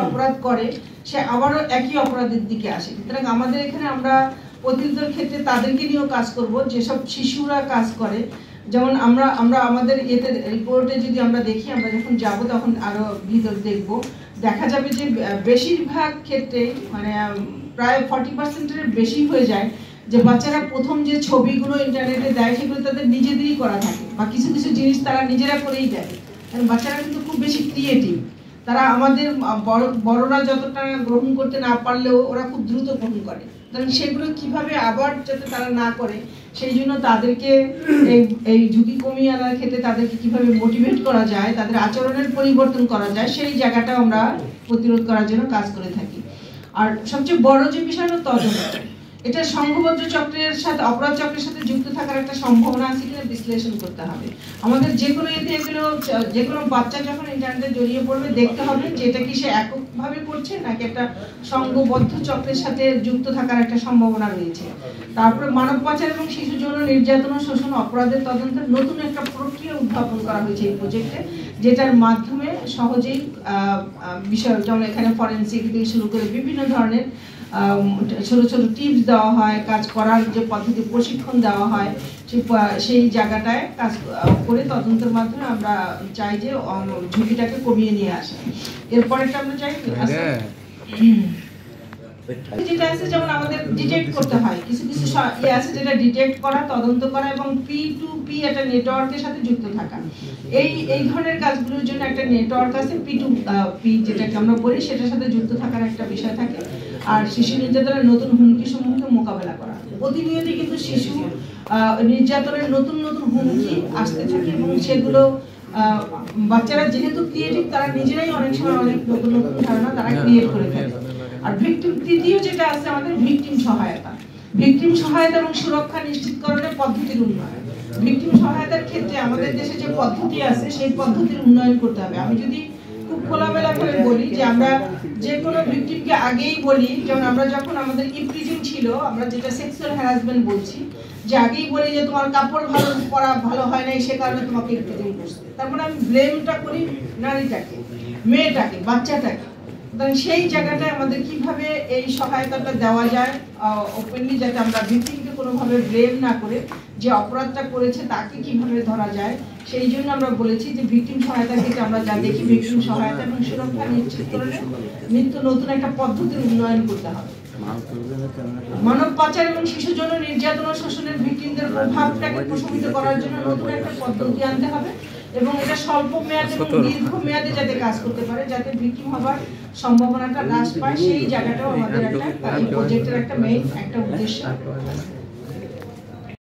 অপরাধ করে সে আবারও একই অপরাধের দিকে আসে। সুতরাং আমাদের এখানে আমরা প্রতিরোধের ক্ষেত্রে তাদেরকে নিয়েও কাজ করব যেসব শিশুরা কাজ করে। যেমন আমরা আমাদের এতে রিপোর্টে যদি আমরা দেখি, আমরা যখন যাব তখন আরো ভিতর দেখব, দেখা যাবে যে বেশিরভাগ ক্ষেত্রে মানে প্রায় 40%-এর বেশি হয়ে যায় যে বাচ্চারা প্রথম যে ছবিগুলো ইন্টারনেটে দেয় সেগুলো তাদের নিজেদেরই করা থাকে, বা কিছু কিছু জিনিস তারা নিজেরা করেই দেয়। কারণ বাচ্চারা কিন্তু খুব বেশি ক্রিয়েটিভ, তারা আমাদের বড়রা যতটা গ্রহণ করতে না পারলেও ওরা খুব দ্রুত গ্রহণ করে। কারণ সেগুলো কিভাবে আবার যাতে তারা না করে সেই জন্য তাদেরকে এই ঝুঁকি কমিয়ে আনার ক্ষেত্রে তাদেরকে কিভাবে মোটিভেট করা যায়, তাদের আচরণের পরিবর্তন করা যায়, সেই জায়গাটা আমরা প্রতিরোধ করার জন্য কাজ করে থাকি। আর সবচেয়ে বড় যে বিষয় হলো তদন্ত, এটা সংঘবদ্ধ চক্রের সাথে, অপরাধ চক্রের সাথে যুক্ত থাকার একটা সম্ভাবনা আছে কিনা বিশ্লেষণ করতে হবে আমাদের। যে কোনো এতে এগুলো, যে কোনো বাচ্চা যখন ইন্টারনেটে জড়িয়ে পড়বে দেখতে হবে যে এটা কি সে এককভাবে করছে নাকি একটা সংঘবদ্ধ চক্রের সাথে যুক্ত থাকার একটা সম্ভাবনা রয়েছে। তারপরে মানব পাচার এবং শিশু যৌন নির্যাতন ও শোষণ অপরাধের তদন্তের নতুন একটা প্রক্রিয়া উদ্ভাবন করা হয়েছে এই প্রজেক্টে, যেটার মাধ্যমে সহজেই বিষয়, যেমন এখানে ফরেনসিক থেকে শুরু করে বিভিন্ন ধরনের ছোট ছোট টিপস দেওয়া হয়, কাজ করার যে পদ্ধতি প্রশিক্ষণ দেওয়া হয়, সেই জায়গাটায় কাজ করে তদন্তের মাধ্যমে আমরা চাই যে ঝুঁকিটাকে কমিয়ে নিয়ে আসা। এরপরেটা আমরা চাই যেটা আছে, যেমন আমাদের ডিটেক্ট করতে হয়, কিছু কিছু ইয়ে আছে যেটা ডিটেক্ট করা, তদন্ত করা এবং P2P একটা নেটওয়ার্কের সাথে যুক্ত থাকা। এই ধরনের কাজগুলোর জন্য একটা নেটওয়ার্ক আছে, P2P যেটাকে আমরা বলি, সেটার সাথে যুক্ত থাকার একটা বিষয় থাকে। আর শিশু নির্যাতনের নতুন হুমকি সমূহকে মোকাবেলা করা, প্রতিনিয়তই কিন্তু শিশু নির্যাতনের নতুন নতুন হুমকি আসতে থাকে এবং সেগুলো বাচ্চারা যেহেতু ক্রিয়েটিভ, তারা নিজেরাই অনেক সময় অনেক নতুন নতুন ধারণা তারা ক্রিয়েট করে থাকে। আর ভিকটিম, তৃতীয় যেটা আছে আমাদের ভিকটিম সহায়তা, ভিকটিম সহায়তা এবং সুরক্ষা নিশ্চিতকরণের পদ্ধতির উন্নয়ন। ভিকটিম সহায়তার ক্ষেত্রে আমাদের দেশে যে পদ্ধতি আছে সেই পদ্ধতির উন্নয়ন করতে হবে। আমি যদি খুব খোলামেলা করে বলি যে আমরা যে কোনো ভিকটিমকে আগেই বলি, যেমন আমরা যখন আমাদের ইপ্রিজিং ছিল, আমরা যেটা সেক্সুয়াল হ্যারাসমেন্ট বলছি, যে আগেই বলি যে তোমার কাপড় ভালো পরা ভালো হয় নাই সে কারণে তোমাকে ইপ্রিজিং করছে। তারপরে আমি ব্লেমটা করি নারীটাকে, মেয়েটাকে, বাচ্চাটাকে। সেই জায়গাটায় আমাদের কিভাবে এই সহায়তাটা দেওয়া যায় ওপেনলি, যাতে আমরা ভিকটিমকে কোনোভাবে ব্লেম না করে যে অপরাধটা করেছে তাকে কিভাবে ধরা যায়, সেই জন্য আমরা বলেছি যে ভিকটিম সহায়তা থেকে আমরা যা দেখি, ভিকটিম সহায়তা এবং সুরক্ষা নিশ্চিতকরণে নিত্য নতুন একটা পদ্ধতির উন্নয়ন করতে হবে। মানব পাচার এবং শিশু যৌন নির্যাতন ও শোষণের ভিকটিমদের প্রভাবটাকে প্রশমিত করার জন্য নতুন একটা পদ্ধতি আনতে হবে এবং এটা স্বল্প মেয়াদে এবং দীর্ঘ মেয়াদে যাতে কাজ করতে পারে, যাতে ভিকটিম হবার সম্ভাবনাটা হ্রাস পায়, সেই জায়গাটাও আমাদের একটা প্রজেক্টের একটা মেইন একটা উদ্দেশ্য।